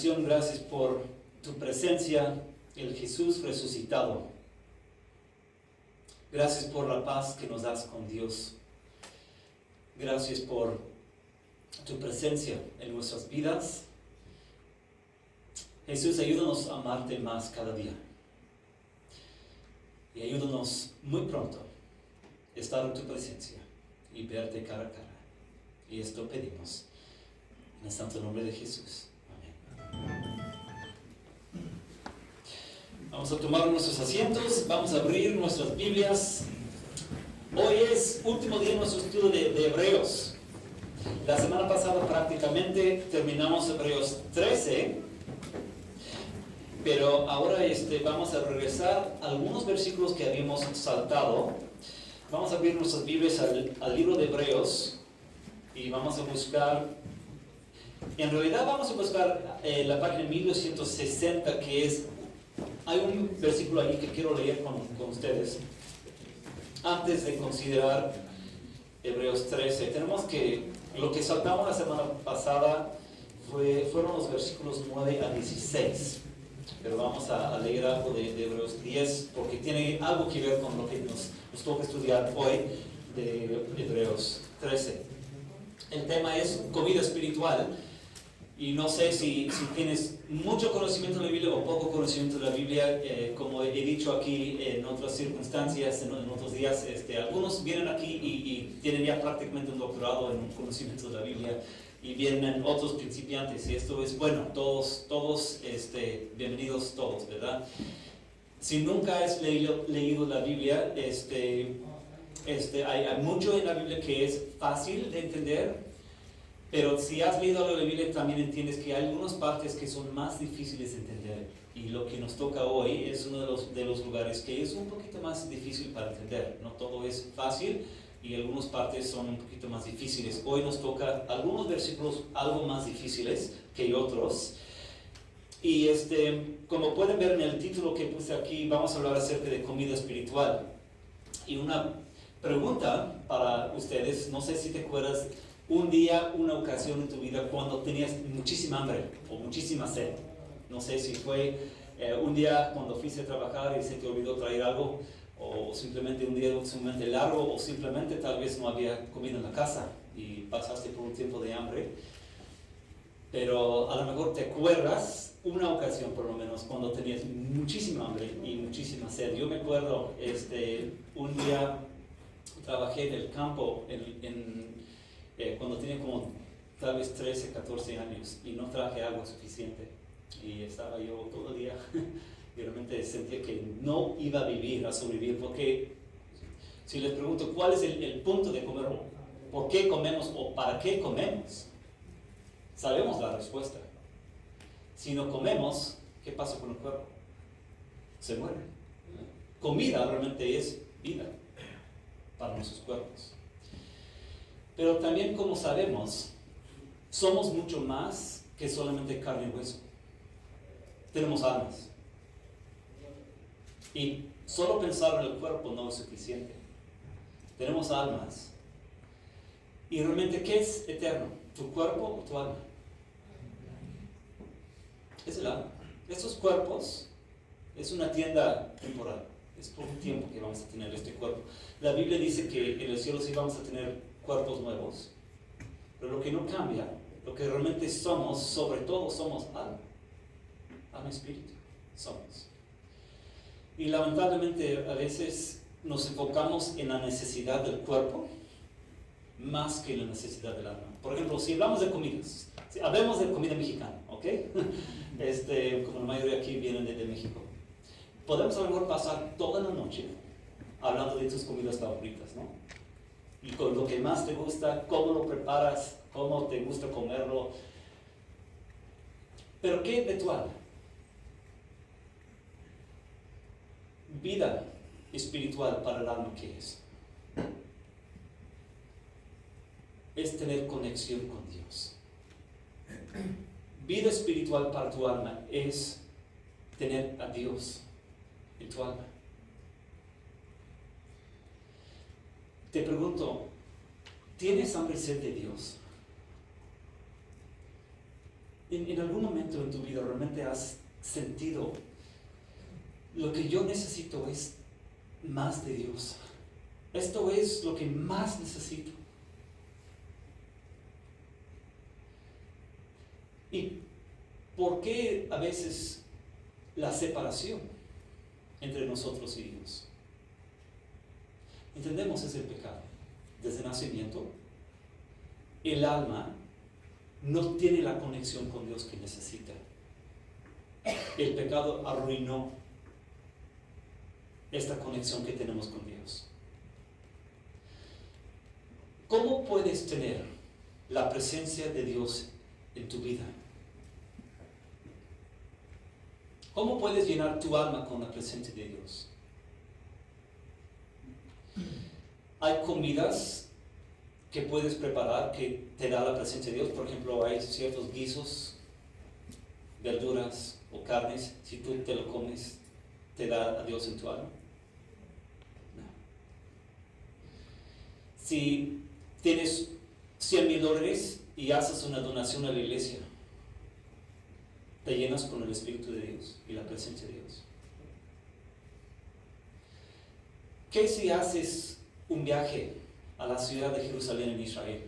oración, gracias por tu presencia, el Jesús resucitado. Gracias por la paz que nos das con Dios. Gracias por tu presencia en nuestras vidas. Jesús, ayúdanos a amarte más cada día. Y ayúdanos muy pronto a estar en tu presencia y verte cara a cara. Y esto pedimos en el santo nombre de Jesús. Amén. Vamos a tomar nuestros asientos, vamos a abrir nuestras Biblias. Hoy es último día de nuestro estudio de Hebreos. La semana pasada prácticamente terminamos Hebreos 13, pero ahora vamos a regresar a algunos versículos que habíamos saltado. Vamos a abrir nuestras Biblias al libro de Hebreos y vamos a buscar, en realidad vamos a buscar la página 1260, que es, hay un versículo ahí que quiero leer con ustedes. Antes de considerar Hebreos 13, tenemos que, lo que saltamos la semana pasada fueron los versículos 9 a 16. Pero vamos a leer algo de Hebreos 10, porque tiene algo que ver con lo que nos toca estudiar hoy de Hebreos 13. El tema es comida espiritual. Y no sé si tienes mucho conocimiento de la Biblia o poco conocimiento de la Biblia. Como he dicho aquí en otras circunstancias, en otros días, algunos vienen aquí y tienen ya prácticamente un doctorado en un conocimiento de la Biblia, y vienen otros principiantes, y esto es bueno, todos bienvenidos todos, ¿verdad? Si nunca has leído la Biblia, hay mucho en la Biblia que es fácil de entender. Pero si has leído la Biblia, también entiendes que hay algunas partes que son más difíciles de entender. Y lo que nos toca hoy es uno de los lugares que es un poquito más difícil para entender. No todo es fácil y algunas partes son un poquito más difíciles. Hoy nos toca algunos versículos algo más difíciles que otros. Y como pueden ver en el título que puse aquí, vamos a hablar acerca de comida espiritual. Y una pregunta para ustedes, no sé si te acuerdas, un día, una ocasión en tu vida cuando tenías muchísima hambre o muchísima sed. No sé si fue un día cuando fuiste a trabajar y se te olvidó traer algo, o simplemente un día sumamente largo, o simplemente tal vez no había comida en la casa y pasaste por un tiempo de hambre. Pero a lo mejor te acuerdas una ocasión por lo menos cuando tenías muchísima hambre y muchísima sed. Yo me acuerdo, un día trabajé en el campo cuando tenía como tal vez 13, 14 años y no traje agua suficiente y estaba yo todo el día y realmente sentía que no iba a sobrevivir, porque si les pregunto cuál es el punto de comer, por qué comemos o para qué comemos, sabemos la respuesta. Si no comemos, ¿qué pasa con el cuerpo? Se muere. Comida realmente es vida para nuestros cuerpos. Pero también, como sabemos, somos mucho más que solamente carne y hueso. Tenemos almas. Y solo pensar en el cuerpo no es suficiente. Tenemos almas. Y realmente, ¿qué es eterno? ¿Tu cuerpo o tu alma? Es el alma. Estos cuerpos es una tienda temporal. Es por un tiempo que vamos a tener este cuerpo. La Biblia dice que en el cielo sí vamos a tener cuerpos nuevos, pero lo que no cambia, lo que realmente somos, sobre todo somos alma espíritu, somos. Y lamentablemente a veces nos enfocamos en la necesidad del cuerpo más que en la necesidad del alma. Por ejemplo, si hablamos de comidas, si hablemos de comida mexicana, ¿ok? Como la mayoría aquí vienen de México, podemos a lo mejor pasar toda la noche hablando de tus comidas favoritas, ¿no? Y con lo que más te gusta, cómo lo preparas, cómo te gusta comerlo. Pero ¿qué de tu alma? Vida espiritual para el alma, ¿qué es? Es tener conexión con Dios. Vida espiritual para tu alma es tener a Dios en tu alma. Te pregunto, ¿tienes hambre y sed de Dios? en algún momento en tu vida realmente has sentido, lo que yo necesito es más de Dios? Esto es lo que más necesito. ¿Y por qué a veces la separación entre nosotros y Dios? Entendemos, es el pecado. Desde nacimiento, el alma no tiene la conexión con Dios que necesita. El pecado arruinó esta conexión que tenemos con Dios. ¿Cómo puedes tener la presencia de Dios en tu vida? ¿Cómo puedes llenar tu alma con la presencia de Dios? Hay comidas que puedes preparar que te da la presencia de Dios. Por ejemplo, hay ciertos guisos, verduras o carnes. Si tú te lo comes, ¿te da a Dios en tu alma? No. Si tienes $100,000 y haces una donación a la iglesia, ¿te llenas con el Espíritu de Dios y la presencia de Dios? ¿Qué si haces un viaje a la ciudad de Jerusalén en Israel?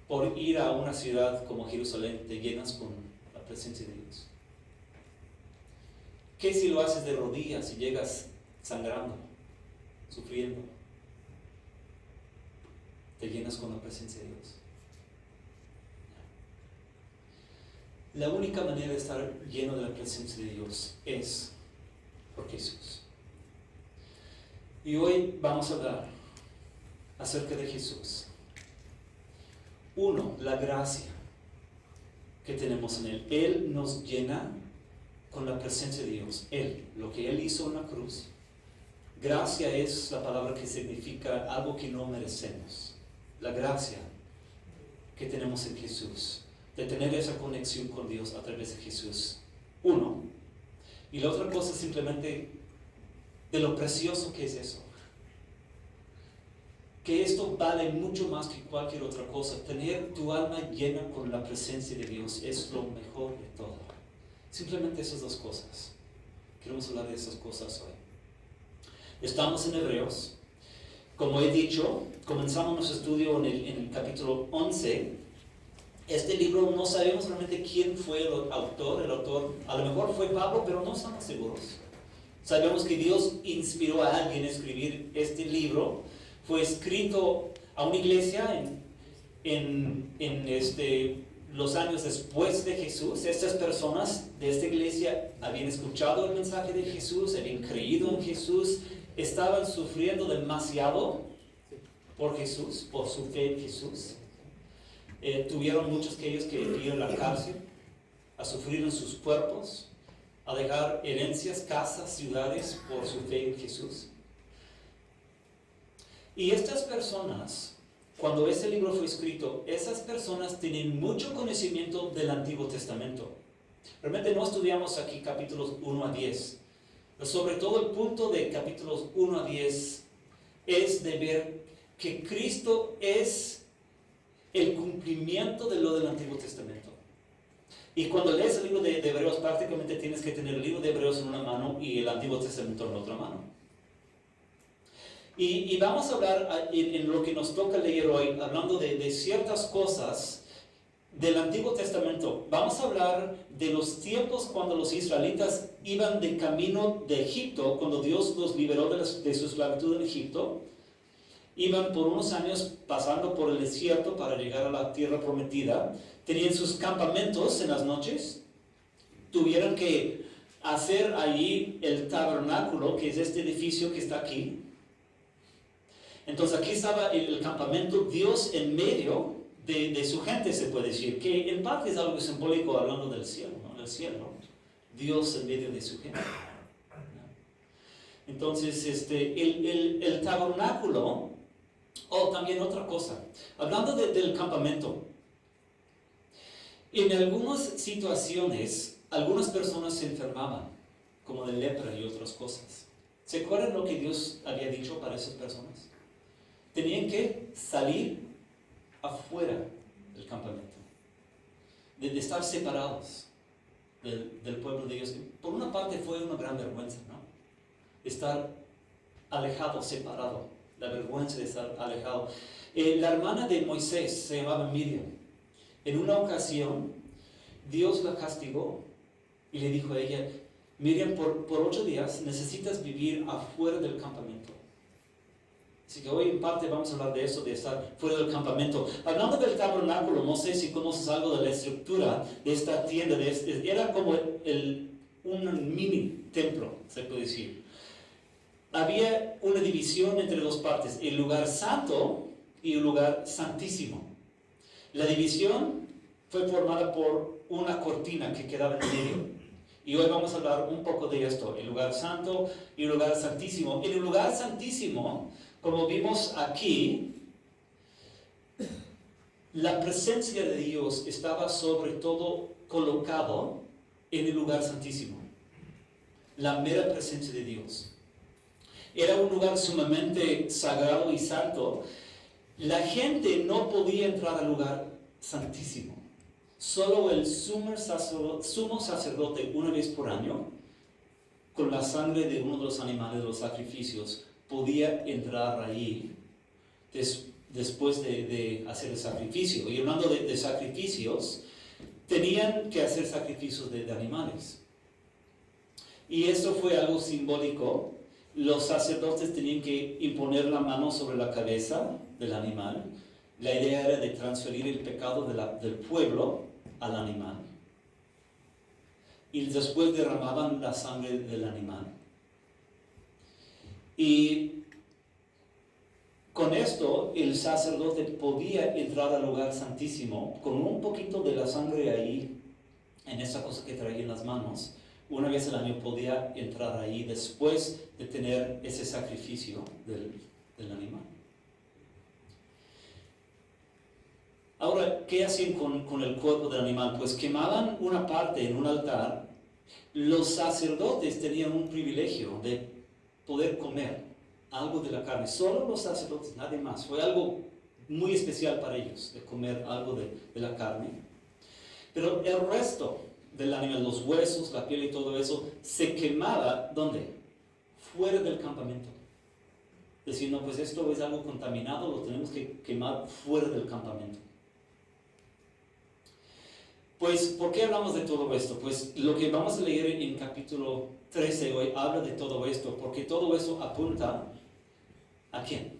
Por ir a una ciudad como Jerusalén, ¿te llenas con la presencia de Dios? ¿Qué si lo haces de rodillas y llegas sangrando, sufriendo? ¿Te llenas con la presencia de Dios? La única manera de estar lleno de la presencia de Dios es por Jesús. Y hoy vamos a hablar acerca de Jesús. Uno, la gracia que tenemos en Él. Él nos llena con la presencia de Dios. Él, lo que Él hizo en la cruz. Gracia es la palabra que significa algo que no merecemos. La gracia que tenemos en Jesús, de tener esa conexión con Dios a través de Jesús. Uno. Y la otra cosa es simplemente de lo precioso que es eso. Que esto vale mucho más que cualquier otra cosa. Tener tu alma llena con la presencia de Dios es lo mejor de todo. Simplemente esas dos cosas. Queremos hablar de esas cosas hoy. Estamos en Hebreos. Como he dicho, comenzamos nuestro estudio en el capítulo 11. Este libro no sabemos realmente quién fue el autor. El autor a lo mejor fue Pablo, pero no estamos seguros. Sabemos que Dios inspiró a alguien a escribir este libro. Fue escrito a una iglesia en los años después de Jesús. Estas personas de esta iglesia habían escuchado el mensaje de Jesús, habían creído en Jesús, estaban sufriendo demasiado por Jesús, por su fe en Jesús. Tuvieron muchos de ellos que ir a la cárcel, a sufrir en sus cuerpos, a dejar herencias, casas, ciudades por su fe en Jesús. Y estas personas, cuando ese libro fue escrito, esas personas tienen mucho conocimiento del Antiguo Testamento. Realmente no estudiamos aquí capítulos 1 a 10. Pero sobre todo el punto de capítulos 1 a 10 es de ver que Cristo es el cumplimiento de lo del Antiguo Testamento. Y cuando lees el libro de Hebreos, prácticamente tienes que tener el libro de Hebreos en una mano y el Antiguo Testamento en la otra mano. Y vamos a hablar en lo que nos toca leer hoy, hablando de ciertas cosas del Antiguo Testamento. Vamos a hablar de los tiempos cuando los israelitas iban de camino de Egipto, cuando Dios los liberó de su esclavitud en Egipto. Iban por unos años pasando por el desierto para llegar a la tierra prometida. Tenían sus campamentos en las noches. Tuvieron que hacer allí el tabernáculo, que es este edificio que está aquí. Entonces aquí estaba el campamento, Dios en medio de su gente, se puede decir, que en parte es algo simbólico hablando del cielo, ¿no? Del cielo, Dios en medio de su gente. Entonces el tabernáculo, también otra cosa, hablando del campamento, en algunas situaciones, algunas personas se enfermaban, como de lepra y otras cosas. ¿Se acuerdan lo que Dios había dicho para esas personas? Tenían que salir afuera del campamento. de estar separados del pueblo de Dios. Por una parte fue una gran vergüenza, ¿no? Estar alejado, separado, la vergüenza de estar alejado. La hermana de Moisés se llamaba Miriam. En una ocasión, Dios la castigó y le dijo a ella: Miriam, por 8 días necesitas vivir afuera del campamento. Así que hoy en parte vamos a hablar de eso, de estar fuera del campamento. Hablando del tabernáculo, no sé si conoces algo de la estructura de esta tienda. Era como un mini templo, se puede decir. Había una división entre dos partes, el lugar santo y el lugar santísimo. La división fue formada por una cortina que quedaba en medio. Y hoy vamos a hablar un poco de esto, el lugar santo y el lugar santísimo. En el lugar santísimo, como vimos aquí, la presencia de Dios estaba sobre todo colocado en el lugar santísimo. La mera presencia de Dios. Era un lugar sumamente sagrado y santo. La gente no podía entrar al lugar santísimo. Solo el sumo sacerdote una vez por año, con la sangre de uno de los animales de los sacrificios, podía entrar ahí después de hacer el sacrificio. Y hablando de sacrificios, tenían que hacer sacrificios de animales. Y esto fue algo simbólico. Los sacerdotes tenían que imponer la mano sobre la cabeza del animal. La idea era de transferir el pecado del pueblo al animal. Y después derramaban la sangre del animal. Y con esto el sacerdote podía entrar al lugar santísimo con un poquito de la sangre ahí, en esa cosa que traía en las manos. Una vez al año podía entrar ahí después de tener ese sacrificio del animal. Ahora, ¿qué hacían con el cuerpo del animal? Pues quemaban una parte en un altar. Los sacerdotes tenían un privilegio de poder comer algo de la carne. Solo los sacerdotes, nadie más. Fue algo muy especial para ellos, de comer algo de la carne. Pero el resto del animal, los huesos, la piel y todo eso, se quemaba, ¿dónde? Fuera del campamento. Decir, no, pues esto es algo contaminado, lo tenemos que quemar fuera del campamento. Pues, ¿por qué hablamos de todo esto? Pues lo que vamos a leer en capítulo 13 hoy habla de todo esto, porque todo eso apunta ¿a quién?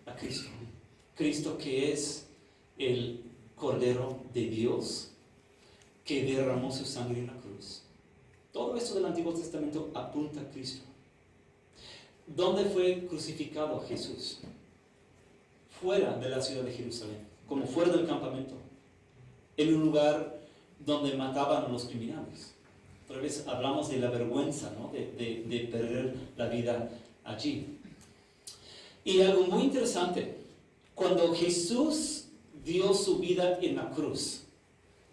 A Cristo. Cristo, que es el Cordero de Dios, que derramó su sangre en la cruz. Todo esto del Antiguo Testamento apunta a Cristo. ¿Dónde fue crucificado Jesús? Fuera de la ciudad de Jerusalén, como fuera del campamento, en un lugar donde mataban a los criminales. Otra vez hablamos de la vergüenza, ¿no? de perder la vida allí. Y algo muy interesante, cuando Jesús dio su vida en la cruz,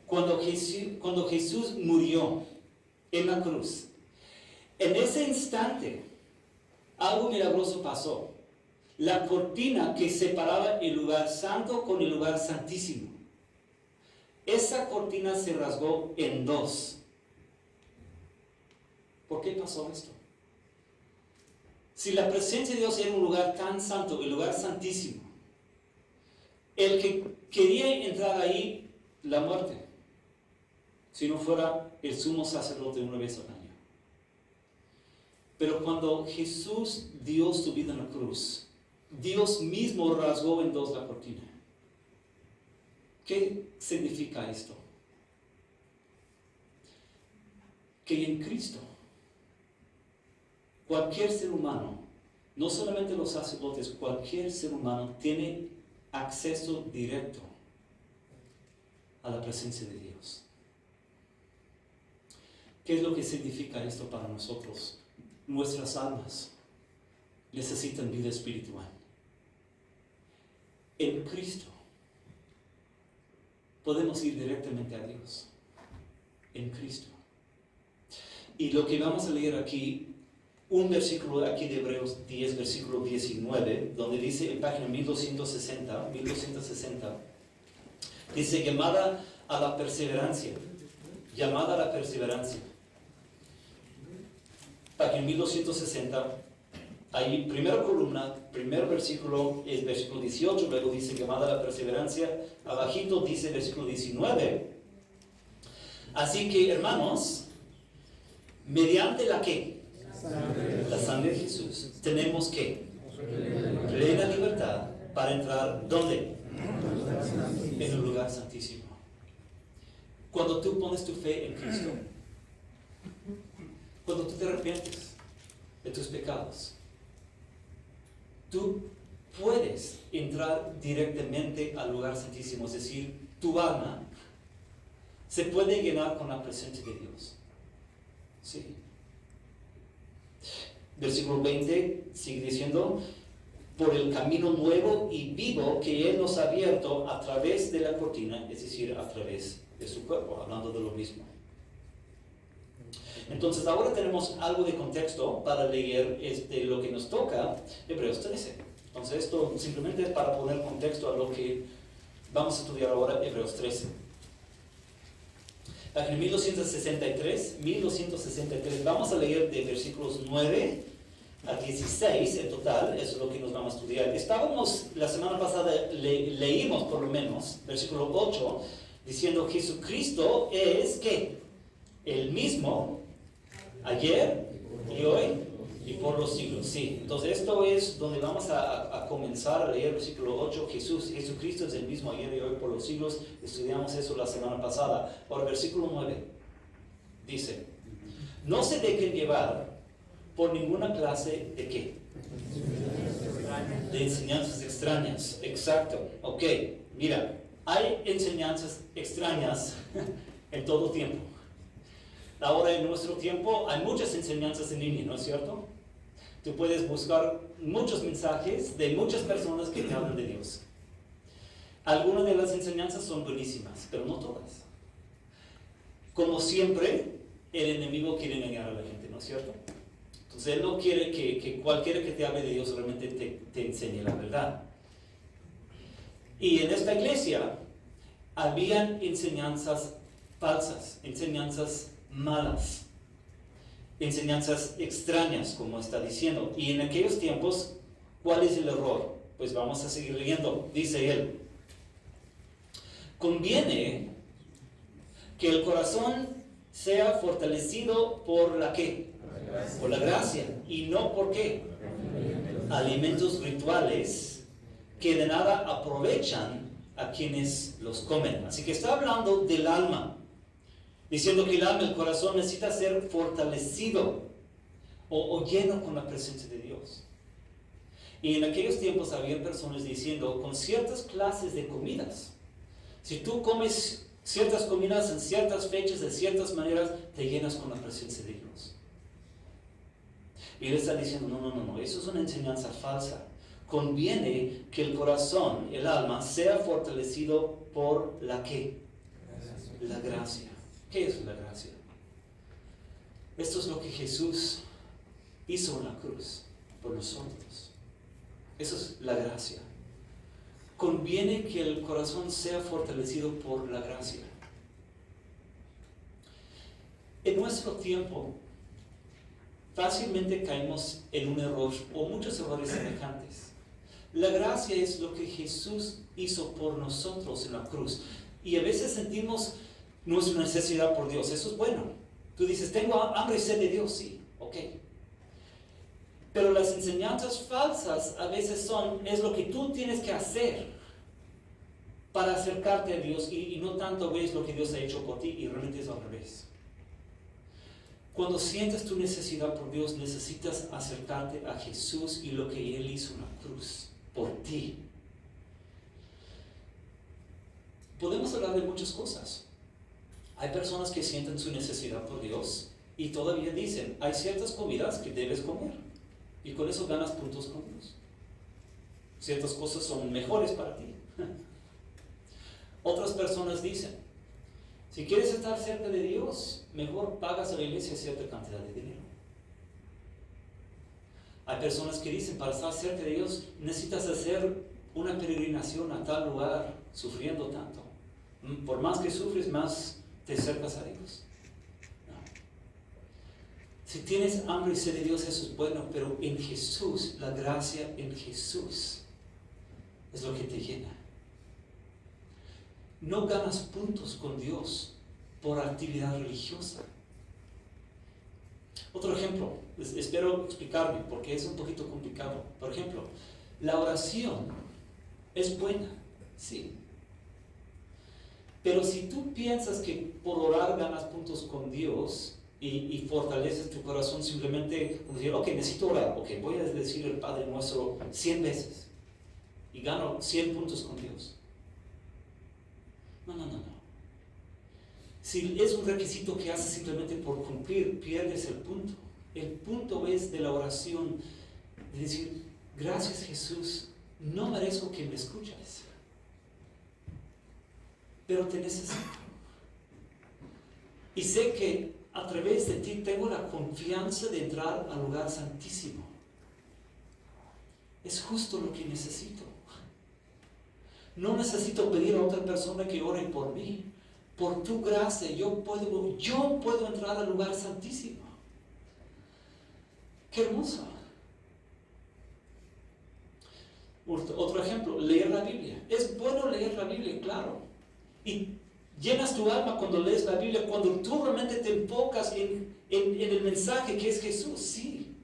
cuando Jesús murió en la cruz, en ese instante algo milagroso pasó. La cortina que separaba el lugar santo con el lugar santísimo, esa cortina se rasgó en dos. ¿Por qué pasó esto? Si la presencia de Dios era un lugar tan santo, el lugar santísimo, el que quería entrar ahí, la muerte, si no fuera el sumo sacerdote una vez al año. Pero cuando Jesús dio su vida en la cruz, Dios mismo rasgó en dos la cortina. ¿Qué significa esto? Que en Cristo, cualquier ser humano, no solamente los sacerdotes, cualquier ser humano tiene acceso directo a la presencia de Dios. ¿Qué es lo que significa esto para nosotros? Nuestras almas necesitan vida espiritual. En Cristo podemos ir directamente a Dios. En Cristo. Y lo que vamos a leer aquí, un versículo aquí de Hebreos 10, versículo 19, donde dice en página 1260, dice que amada a la perseverancia, llamada a la perseverancia. Página 1260, ahí primera columna, primer versículo es versículo 18, luego dice llamada a la perseverancia, abajito dice versículo 19. Así que, hermanos, mediante la ¿qué? La sangre de Jesús, tenemos que plena libertad para entrar, ¿dónde? En el lugar santísimo. Cuando tú pones tu fe en Cristo, cuando tú te arrepientes de tus pecados, tú puedes entrar directamente al lugar santísimo, es decir, tu alma se puede llenar con la presencia de Dios. Sí. Versículo 20 sigue diciendo, por el camino nuevo y vivo que Él nos ha abierto a través de la cortina, es decir, a través de su cuerpo, hablando de lo mismo. Entonces ahora tenemos algo de contexto para leer lo que nos toca, Hebreos 13. Entonces esto simplemente es para poner contexto a lo que vamos a estudiar ahora, Hebreos 13. Página 1263, vamos a leer de versículos 9 a 16 en total, eso es lo que nos vamos a estudiar. Estábamos, la semana pasada leímos por lo menos, versículo 8, diciendo Jesucristo es, ¿qué? El mismo, ayer y hoy y por los siglos. Sí, entonces esto es donde vamos a comenzar a leer versículo 8. Jesucristo es el mismo ayer y hoy por los siglos. Estudiamos eso la semana pasada. Ahora versículo 9 dice, no se dejen llevar por ninguna clase de ¿qué? De enseñanzas extrañas. Exacto. Ok, mira, hay enseñanzas extrañas en todo tiempo. Ahora en nuestro tiempo hay muchas enseñanzas en línea, ¿no es cierto? Tú puedes buscar muchos mensajes de muchas personas que te hablan de Dios. Algunas de las enseñanzas son buenísimas, pero no todas. Como siempre, el enemigo quiere engañar a la gente, ¿no es cierto? Entonces él no quiere que cualquiera que te hable de Dios realmente te enseñe la verdad. Y en esta iglesia habían enseñanzas falsas, enseñanzas malas, enseñanzas extrañas, como está diciendo. Y en aquellos tiempos, ¿cuál es el error? Pues vamos a seguir leyendo. Dice él, conviene que el corazón sea fortalecido por la ¿qué? Por la gracia, y no por ¿qué? Alimentos rituales que de nada aprovechan a quienes los comen. Así que está hablando del alma, diciendo que el alma, el corazón necesita ser fortalecido o lleno con la presencia de Dios. Y en aquellos tiempos había personas diciendo, con ciertas clases de comidas, si tú comes ciertas comidas en ciertas fechas, de ciertas maneras, te llenas con la presencia de Dios. Y él está diciendo, no, eso es una enseñanza falsa. Conviene que el corazón, el alma, sea fortalecido por la ¿qué? La gracia. ¿Qué es la gracia? Esto es lo que Jesús hizo en la cruz por nosotros. Eso es la gracia. Conviene que el corazón sea fortalecido por la gracia. En nuestro tiempo, fácilmente caemos en un error o muchos errores semejantes. La gracia es lo que Jesús hizo por nosotros en la cruz. Y a veces sentimos nuestra necesidad por Dios. Eso es bueno. Tú dices, tengo hambre y sed de Dios. Sí, ok. Pero las enseñanzas falsas a veces es lo que tú tienes que hacer para acercarte a Dios y no tanto ves lo que Dios ha hecho por ti y realmente es al revés. Cuando sientes tu necesidad por Dios, necesitas acercarte a Jesús y lo que Él hizo en la cruz por ti. Podemos hablar de muchas cosas. Hay personas que sienten su necesidad por Dios y todavía dicen, hay ciertas comidas que debes comer y con eso ganas puntos con Dios. Ciertas cosas son mejores para ti. Otras personas dicen, si quieres estar cerca de Dios, mejor pagas a la iglesia cierta cantidad de dinero. Hay personas que dicen, para estar cerca de Dios necesitas hacer una peregrinación a tal lugar, sufriendo tanto. Por más que sufres, más te acercas a Dios. No. Si tienes hambre y sed de Dios, eso es bueno, pero en Jesús, la gracia en Jesús es lo que te llena. No ganas puntos con Dios por actividad religiosa. Otro ejemplo, espero explicarme porque es un poquito complicado. Por ejemplo, la oración es buena, sí. Pero si tú piensas que por orar ganas puntos con Dios y fortaleces tu corazón simplemente como decir, ok, necesito orar, ok, voy a decir el Padre Nuestro 100 veces y gano 100 puntos con Dios. No. Si es un requisito que haces simplemente por cumplir, pierdes el punto. El punto es de la oración, de decir, gracias Jesús, no merezco que me escuches, pero te necesito. Y sé que a través de ti tengo la confianza de entrar al lugar santísimo. Es justo lo que necesito. No necesito pedir a otra persona que ore por mí. Por tu gracia yo puedo entrar al lugar santísimo. ¡Qué hermoso! Otro ejemplo, leer la Biblia. Es bueno leer la Biblia, claro. Y llenas tu alma cuando lees la Biblia, cuando tú realmente te enfocas en el mensaje que es Jesús, sí.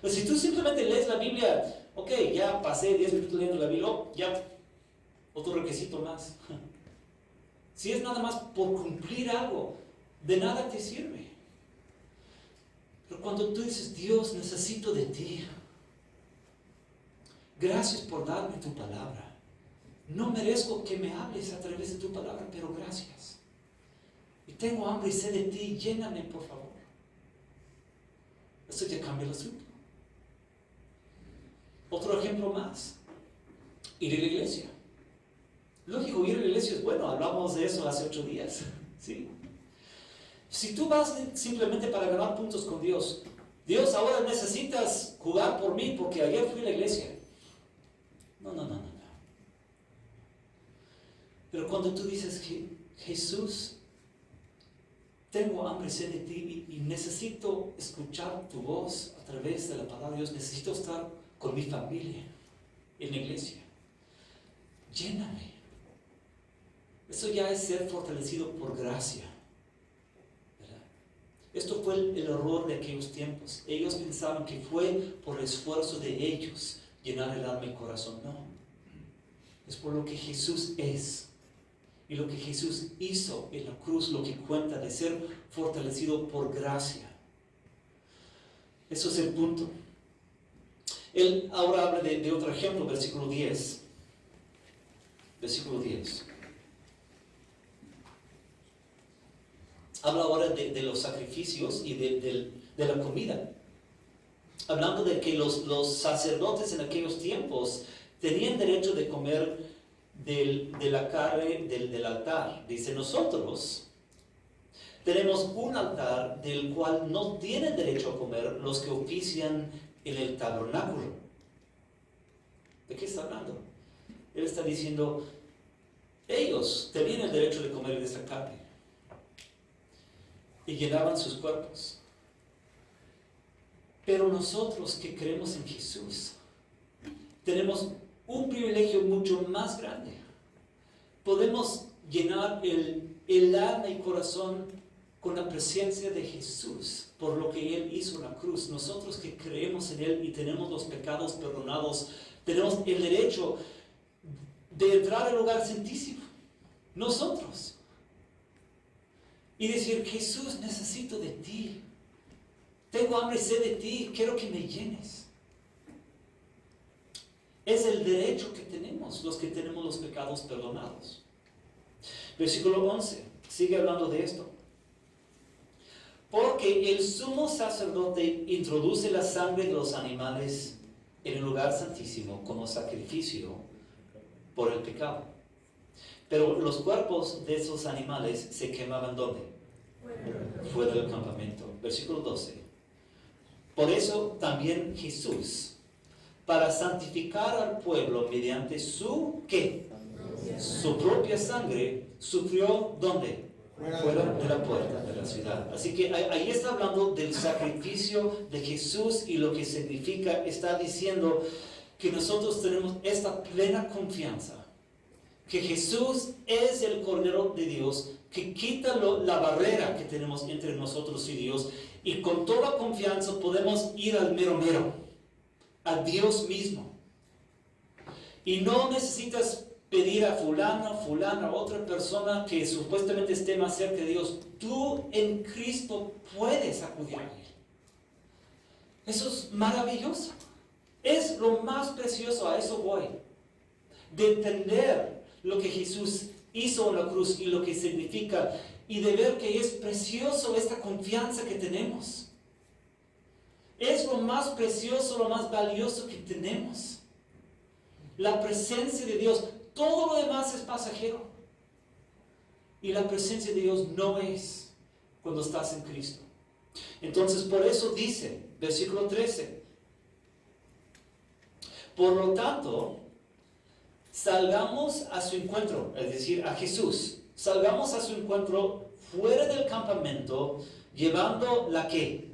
Pero si tú simplemente lees la Biblia, ok, ya pasé 10 minutos leyendo la Biblia, ya otro requisito más. Si es nada más por cumplir algo, de nada te sirve. Pero cuando tú dices, Dios, necesito de ti. Gracias por darme tu palabra. No merezco que me hables a través de tu palabra, pero gracias. Y tengo hambre y sed de ti, lléname por favor. Eso ya cambia el asunto. Otro ejemplo más. Ir a la iglesia. Lógico, ir a la iglesia es bueno, hablamos de eso hace 8 días. ¿Sí? Si tú vas simplemente para ganar puntos con Dios, Dios, ahora necesitas jugar por mí porque ayer fui a la iglesia. No. Pero cuando tú dices que Jesús, tengo hambre y sed de ti y necesito escuchar tu voz a través de la palabra de Dios, necesito estar con mi familia en la iglesia. Lléname. Eso ya es ser fortalecido por gracia. ¿Verdad? Esto fue el error de aquellos tiempos. Ellos pensaban que fue por el esfuerzo de ellos llenar el alma y corazón. No. Es por lo que Jesús es. Y lo que Jesús hizo en la cruz, lo que cuenta de ser fortalecido por gracia. Eso es el punto. Él ahora habla de otro ejemplo, versículo 10. Versículo 10. Habla ahora de los sacrificios y de la comida. Hablando de que los sacerdotes en aquellos tiempos tenían derecho de comer de la carne del altar. Dice, nosotros tenemos un altar del cual no tienen derecho a comer los que ofician en el tabernáculo. ¿De qué está hablando? Él está diciendo, ellos tenían el derecho de comer de esta carne y llenaban sus cuerpos. Pero nosotros que creemos en Jesús, tenemos un privilegio mucho más grande. Podemos llenar el alma y corazón con la presencia de Jesús por lo que Él hizo en la cruz. Nosotros que creemos en Él y tenemos los pecados perdonados, tenemos el derecho de entrar al lugar santísimo. Nosotros. Y decir, Jesús, necesito de ti. Tengo hambre y sed de ti, quiero que me llenes. Es el derecho que tenemos, los que tenemos los pecados perdonados. Versículo 11, sigue hablando de esto. Porque el sumo sacerdote introduce la sangre de los animales en el lugar santísimo como sacrificio por el pecado. Pero los cuerpos de esos animales se quemaban ¿dónde? Fuera del campamento. Versículo 12. Por eso también Jesús, para santificar al pueblo mediante su ¿qué? Su propia sangre sufrió, ¿dónde? Fuera de la puerta de la ciudad. Así que ahí está hablando del sacrificio de Jesús y lo que significa. Está diciendo que nosotros tenemos esta plena confianza que Jesús es el Cordero de Dios, que quita la barrera que tenemos entre nosotros y Dios, y con toda confianza podemos ir al mero mero, a Dios mismo. Y no necesitas pedir a fulana, otra persona que supuestamente esté más cerca de Dios. Tú en Cristo puedes acudir a Él. Eso es maravilloso. Es lo más precioso, a eso voy. De entender lo que Jesús hizo en la cruz y lo que significa, y de ver que es precioso esta confianza que tenemos. Es lo más precioso, lo más valioso que tenemos. La presencia de Dios. Todo lo demás es pasajero. Y la presencia de Dios no es cuando estás en Cristo. Entonces, por eso dice, versículo 13, por lo tanto, salgamos a su encuentro, es decir, a Jesús. Salgamos a su encuentro fuera del campamento, llevando ¿la qué?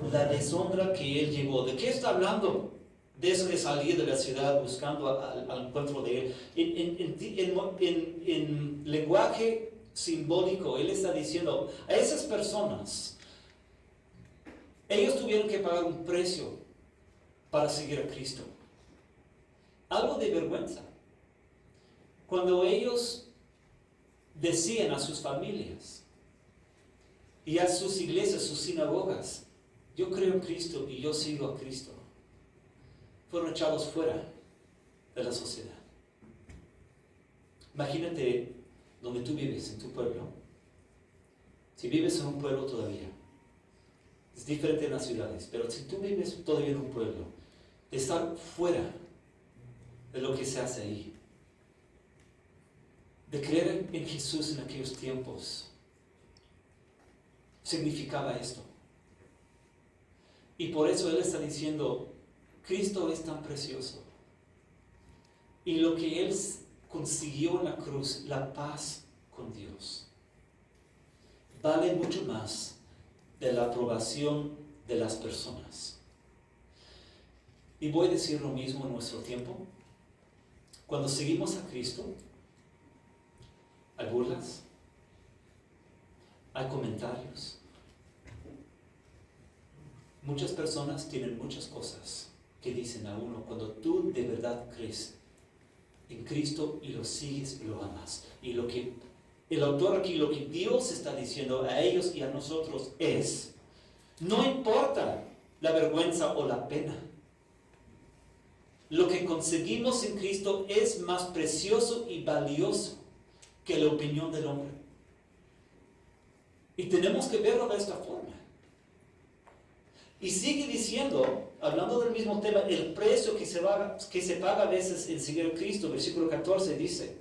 La deshonra que Él llevó. ¿De qué está hablando? De eso de salir de la ciudad buscando al encuentro de Él. En lenguaje simbólico, Él está diciendo a esas personas, ellos tuvieron que pagar un precio para seguir a Cristo. Algo de vergüenza. Cuando ellos decían a sus familias y a sus iglesias, sus sinagogas, yo creo en Cristo y yo sigo a Cristo, fueron echados fuera de la sociedad. Imagínate donde tú vives, en tu pueblo. Si vives en un pueblo todavía, es diferente en las ciudades, pero si tú vives todavía en un pueblo, de estar fuera de lo que se hace ahí, de creer en Jesús en aquellos tiempos, significaba esto. Y por eso Él está diciendo, Cristo es tan precioso. Y lo que Él consiguió en la cruz, la paz con Dios, vale mucho más de la aprobación de las personas. Y voy a decir lo mismo en nuestro tiempo. Cuando seguimos a Cristo, hay burlas, hay comentarios. Muchas personas tienen muchas cosas que dicen a uno cuando tú de verdad crees en Cristo y lo sigues y lo amas. Y lo que el autor aquí, lo que Dios está diciendo a ellos y a nosotros es, no importa la vergüenza o la pena. Lo que conseguimos en Cristo es más precioso y valioso que la opinión del hombre. Y tenemos que verlo de esta forma. Y sigue diciendo, hablando del mismo tema, el precio que se paga a veces en seguir a Cristo. Versículo 14 dice,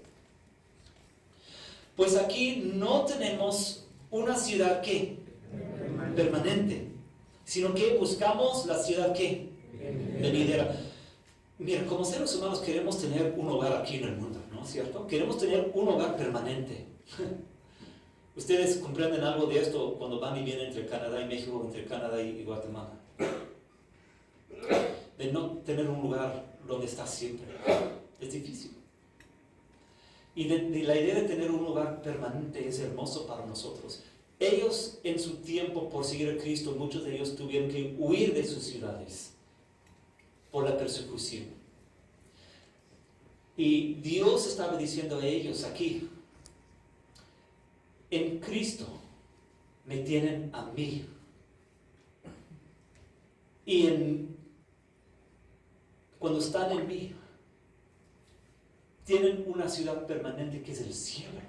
pues aquí no tenemos una ciudad ¿qué? Permanente, sino que buscamos la ciudad ¿qué? Venidera. Mira, como seres humanos queremos tener un hogar aquí en el mundo, ¿no es cierto? Queremos tener un hogar permanente. Ustedes comprenden algo de esto cuando van y vienen entre Canadá y México, entre Canadá y Guatemala. De no tener un lugar donde estás siempre. Es difícil. Y de la idea de tener un lugar permanente es hermoso para nosotros. Ellos en su tiempo por seguir a Cristo, muchos de ellos tuvieron que huir de sus ciudades por la persecución. Y Dios estaba diciendo a ellos aquí, en Cristo me tienen a mí. Y cuando están en mí, tienen una ciudad permanente que es el cielo,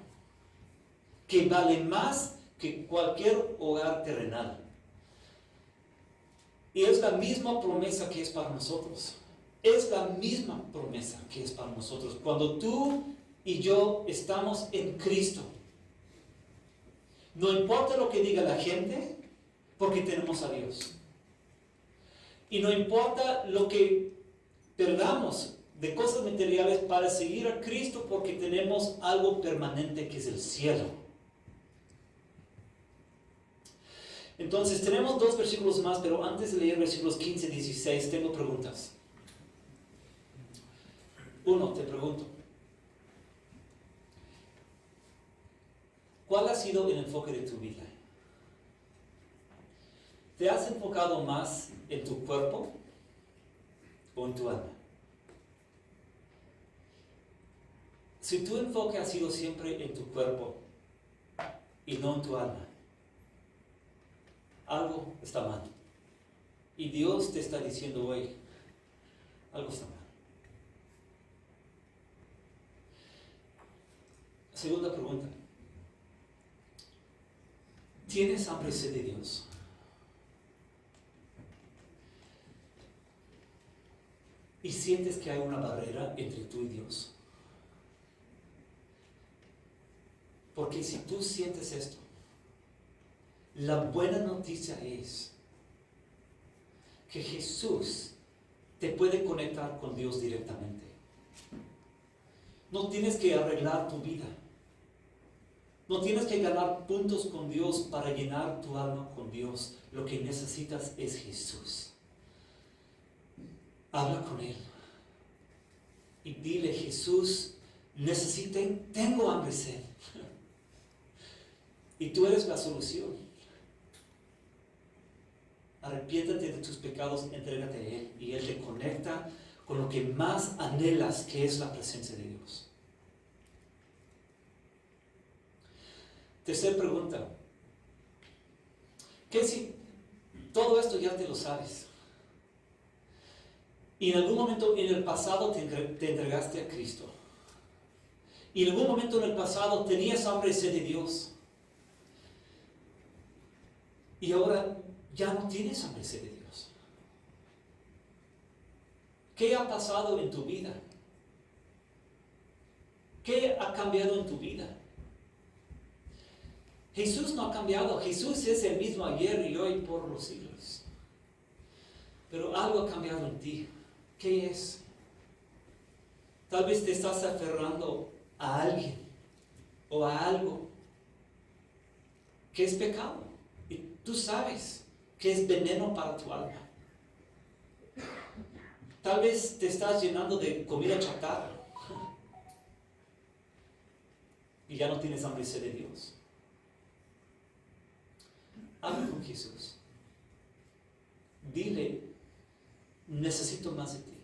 que vale más que cualquier hogar terrenal. Y es la misma promesa que es para nosotros. Es la misma promesa que es para nosotros. Cuando tú y yo estamos en Cristo, no importa lo que diga la gente, porque tenemos a Dios. Y no importa lo que perdamos de cosas materiales para seguir a Cristo porque tenemos algo permanente que es el cielo. Entonces tenemos 2 versículos más, pero antes de leer versículos 15 y 16 tengo preguntas. 1, te pregunto, ¿cuál ha sido el enfoque de tu vida? ¿Te has enfocado más en tu cuerpo o en tu alma? Si tu enfoque ha sido siempre en tu cuerpo y no en tu alma, algo está mal. Y Dios te está diciendo hoy, algo está mal. Segunda pregunta. ¿Tienes hambre y sed de Dios? ¿Y sientes que hay una barrera entre tú y Dios? Porque si tú sientes esto, la buena noticia es que Jesús te puede conectar con Dios directamente. No tienes que arreglar tu vida. No tienes que ganar puntos con Dios para llenar tu alma con Dios. Lo que necesitas es Jesús. Habla con Él. Y dile, Jesús, tengo hambre y sed. Y tú eres la solución. Arrepiéntate de tus pecados, entrégate a Él. Y Él te conecta con lo que más anhelas, que es la presencia de Dios. Tercera pregunta. ¿Qué si todo esto ya te lo sabes? Y en algún momento en el pasado te entregaste a Cristo. Y en algún momento en el pasado tenías hambre y sed de Dios. Y ahora ya no tienes hambre y sed de Dios. ¿Qué ha pasado en tu vida? ¿Qué ha cambiado en tu vida? Jesús no ha cambiado. Jesús es el mismo ayer y hoy por los siglos. Pero algo ha cambiado en ti. ¿Qué es? Tal vez te estás aferrando a alguien o a algo que es pecado. Y tú sabes que es veneno para tu alma. Tal vez te estás llenando de comida chatarra y ya no tienes hambre y sed de Dios. Habla con Jesús. Dile, necesito más de ti.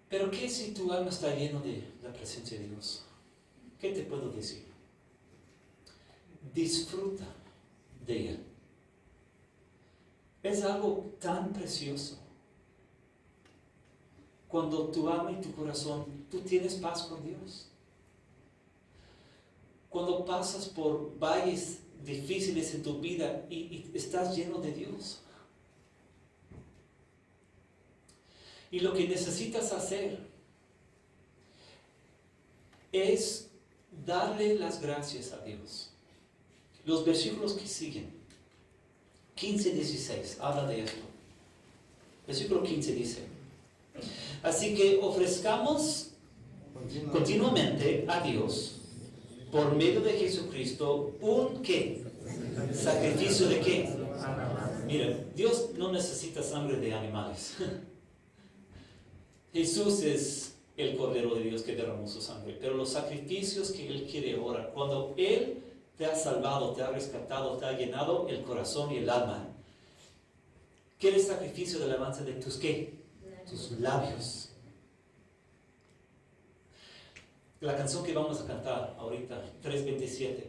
Pero ¿qué si tu alma está llena de la presencia de Dios? ¿Qué te puedo decir? Disfruta de Él. Es algo tan precioso. Cuando tu alma y tu corazón, tú tienes paz con Dios. Cuando pasas por valles difíciles en tu vida y estás lleno de Dios. Y lo que necesitas hacer es darle las gracias a Dios. Los versículos que siguen, 15 y 16, habla de esto. Versículo 15 dice, así que ofrezcamos continuamente a Dios, por medio de Jesucristo, un ¿qué? ¿Sacrificio de qué? Mira, Dios no necesita sangre de animales. Jesús es el Cordero de Dios que derramó su sangre, pero los sacrificios que Él quiere ahora, cuando Él te ha salvado, te ha rescatado, te ha llenado el corazón y el alma, quiere el sacrificio de alabanza de tus ¿qué? Tus labios. La canción que vamos a cantar ahorita, 3:27.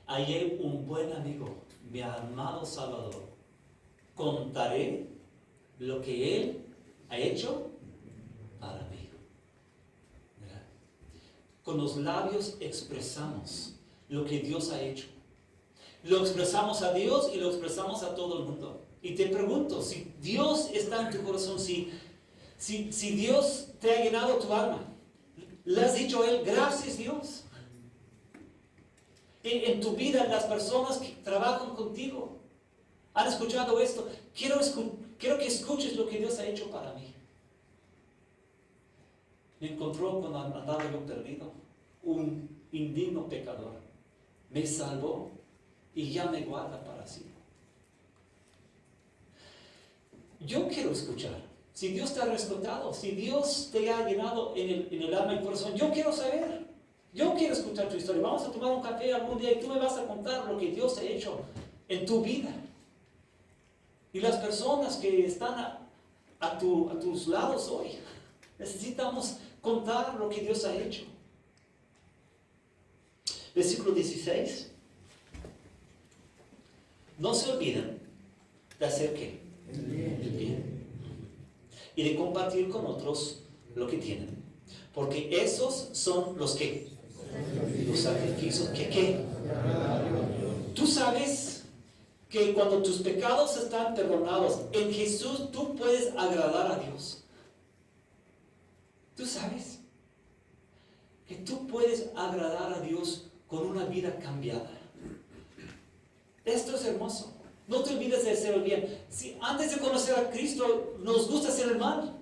Hallé un buen amigo, mi amado Salvador. Contaré lo que Él ha hecho para mí. ¿Verdad? Con los labios expresamos lo que Dios ha hecho. Lo expresamos a Dios y lo expresamos a todo el mundo. Y te pregunto, si Dios está en tu corazón, si Dios te ha llenado tu alma, ¿le has dicho a Él, gracias Dios? En tu vida, las personas que trabajan contigo han escuchado esto. Quiero que escuches lo que Dios ha hecho para mí. Me encontró cuando andaba yo perdido, un indigno pecador. Me salvó y ya me guarda para sí. Yo quiero escuchar. Si Dios te ha rescatado, si Dios te ha llenado en el alma y el corazón, yo quiero saber. Yo quiero escuchar tu historia. Vamos a tomar un café algún día y tú me vas a contar lo que Dios ha hecho en tu vida. Y las personas que están a tus lados hoy, necesitamos contar lo que Dios ha hecho. Versículo 16. No se olviden de hacer ¿qué? El bien. Y de compartir con otros lo que tienen. Porque esos son los que los sacrificios que ¿qué? Tú sabes que cuando tus pecados están perdonados en Jesús, tú puedes agradar a Dios. Tú sabes que tú puedes agradar a Dios con una vida cambiada. Esto es hermoso. No te olvides de hacer el bien. Si antes de conocer a Cristo nos gusta hacer el mal,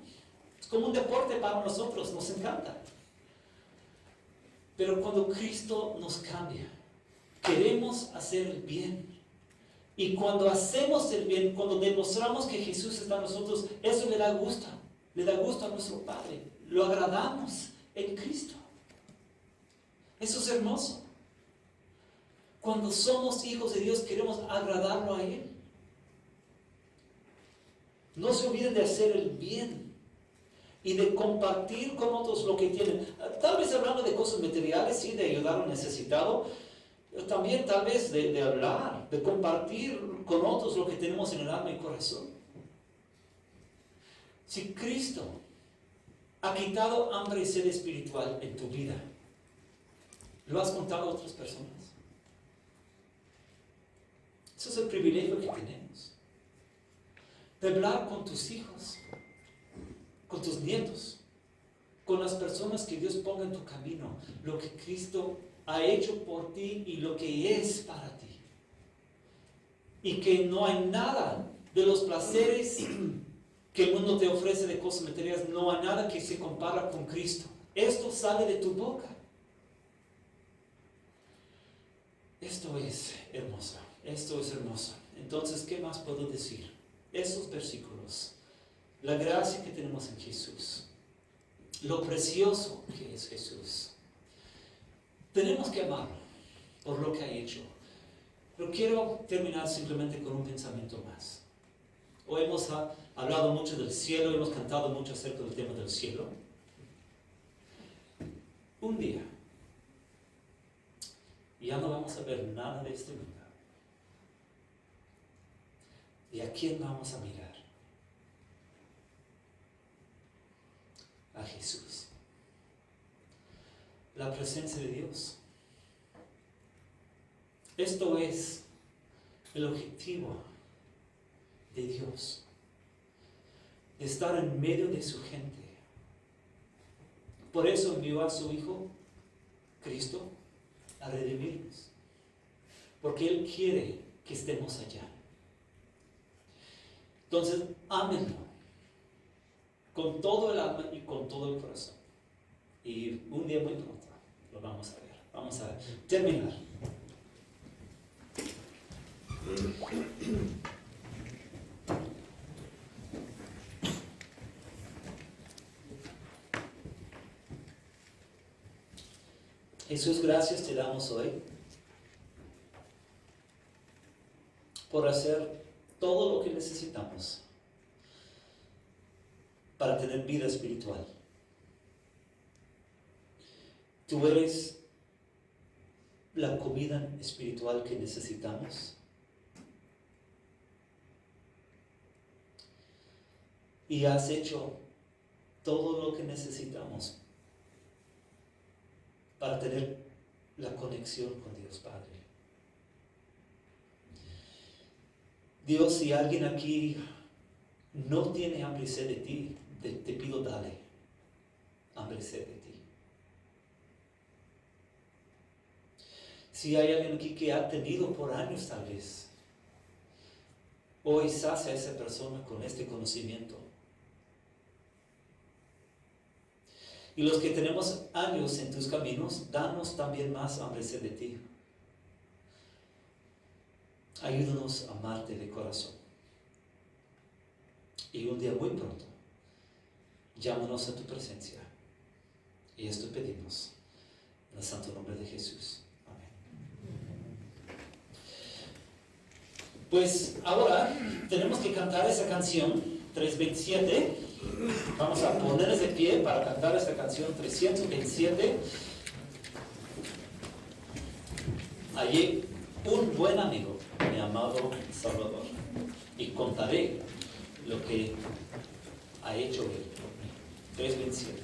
es como un deporte para nosotros, nos encanta. Pero cuando Cristo nos cambia, queremos hacer el bien. Y cuando hacemos el bien, cuando demostramos que Jesús está en nosotros, eso le da gusto a nuestro Padre. Lo agradamos en Cristo. Eso es hermoso. Cuando somos hijos de Dios, queremos agradarlo a Él. No se olviden de hacer el bien y de compartir con otros lo que tienen. Tal vez hablando de cosas materiales, sí, de ayudar a un necesitado, pero también tal vez de hablar, de compartir con otros lo que tenemos en el alma y corazón. Si Cristo ha quitado hambre y sed espiritual en tu vida, ¿lo has contado a otras personas? Eso es el privilegio que tenemos. De hablar con tus hijos, con tus nietos, con las personas que Dios ponga en tu camino, lo que Cristo ha hecho por ti y lo que es para ti. Y que no hay nada de los placeres que el mundo te ofrece de cosas materiales, no hay nada que se compara con Cristo. Esto sale de tu boca. Esto es hermoso. Esto es hermoso. Entonces, ¿qué más puedo decir? Esos versículos, la gracia que tenemos en Jesús, lo precioso que es Jesús. Tenemos que amarlo por lo que ha hecho. Pero quiero terminar simplemente con un pensamiento más. Hoy hemos hablado mucho del cielo, hemos cantado mucho acerca del tema del cielo. Un día, ya no vamos a ver nada de este mundo. ¿Y a quién vamos a mirar? A Jesús. La presencia de Dios. Esto es el objetivo de Dios. De estar en medio de su gente. Por eso envió a su Hijo, Cristo, a redimirnos. Porque Él quiere que estemos allá. Entonces, ámenlo con todo el alma y con todo el corazón. Y un día muy pronto lo vamos a ver. Vamos a terminar. Jesús, gracias te damos hoy por hacer todo lo que necesitamos para tener vida espiritual. Tú eres la comida espiritual que necesitamos. Y has hecho todo lo que necesitamos para tener la conexión con Dios Padre. Dios, si alguien aquí no tiene hambre y sed de ti, te pido dale hambre y sed de ti. Si hay alguien aquí que ha tenido por años tal vez Hoy sacia a esa persona con este conocimiento. Y los que tenemos años en tus caminos, danos también más hambre y sed de ti. Ayúdanos a amarte de corazón. Y un día muy pronto, llámanos a tu presencia. Y esto pedimos en el santo nombre de Jesús. Amén. Pues ahora tenemos que cantar esa canción 327. Vamos a ponernos de pie para cantar esta canción 327. Allí un buen amigo, mi amado Salvador, y contaré lo que ha hecho él por mí. 327.